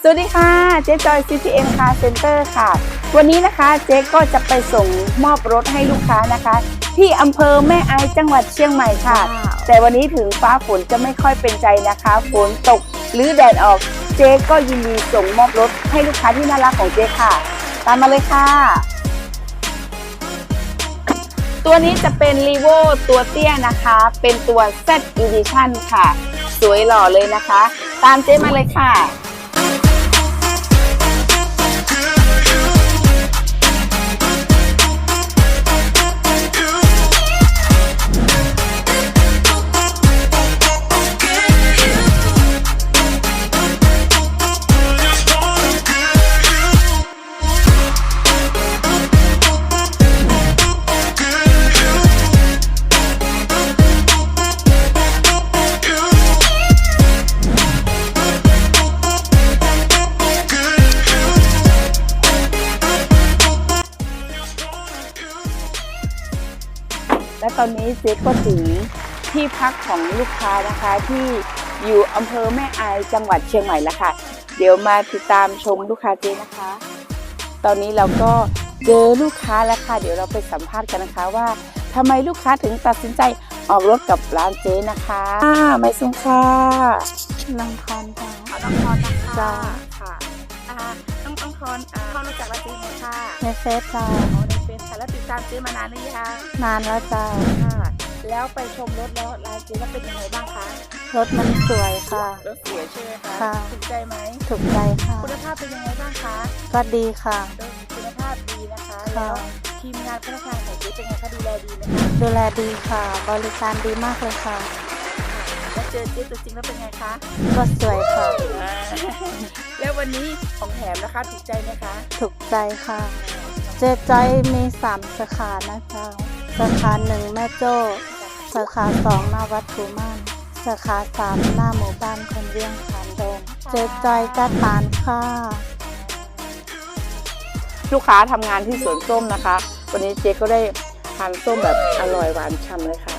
วัสดีค่ะเจ๊จอย CCM Car Center ค่ะวันนี้นะคะเจ๊ก็จะไปส่งมอบรถให้ลูกค้านะคะที่อำเภอแม่อายจังหวัดเชียงใหม่ค่ะแต่วันนี้ถึงฟ้าฝนจะไม่ค่อยเป็นใจนะคะฝนตกหรือแดดออกเจ๊ก็ยินดีส่งมอบรถให้ลูกค้าที่น่ารักของเจ๊ค่ะตามมาเลยค่ะตัวนี้จะเป็น Revo ตัวเตี้ยนะคะเป็นตัว Z Edition ค่ะสวยหล่อเลยนะคะตามเจ๊มาเลยค่ะและตอนนี้เจ๊ก็ถึงที่พักของลูกค้านะคะที่อยู่อำเภอแม่อายจังหวัดเชียงใหม่แล้วค่ะเดี๋ยวมาติดตามชมลูกค้าเจ๊นะคะตอนนี้เราก็เจอลูกค้าแล้วค่ะเดี๋ยวเราไปสัมภาษณ์กันนะคะว่าทำไมลูกค้าถึงตัดสินใจออกรถกับร้านเจ๊นะคะไม่ซุ้มค่ะน้องคอนค่ะน้องคอนนะคะค่ะน้องคอนเขารู้จักร้านเจ๊ไหมคะในเฟซจ้าในเฟซค่ะแล้วติดตามเจ๊มานานหรือยังนานแล้วจ้าค่ะแล้วไปชมรถแล้วร้านเจ๊แล้วเป็นยังไงบ้างคะรถมันสวยค่ะรถสวยใช่ไหมคะค่ะถูกใจไหมถูกใจค่ะคุณภาพเป็นยังไงบ้างคะก็ดีค่ะคุณภาพดีนะคะแล้วทีมงานพนักงานของเจ๊เป็นไงคะดูแลดีไหมคะดูแลดีค่ะบริการดีมากเลยค่ะแล้วเจอเจ๊ตัวจริงแล้วเป็นไงคะก็สวยค่ะแล้ววันนี้ของแถมนะคะถูกใจไหมคะถูกใจค่ะเจ๊จอยมี3 สาขานะเจ้าสาขา1แม่โจ้สาขา2หน้าวัดภูม่านสาขา3หน้าหมู่บ้านคนเวียงขามแดงเจ๊จอยกระตานค่ะลูกค้าทำงานที่สวนส้มนะคะวันนี้เจ๊ก็ได้ทานส้มแบบอร่อยหวานฉ่ำเลยค่ะ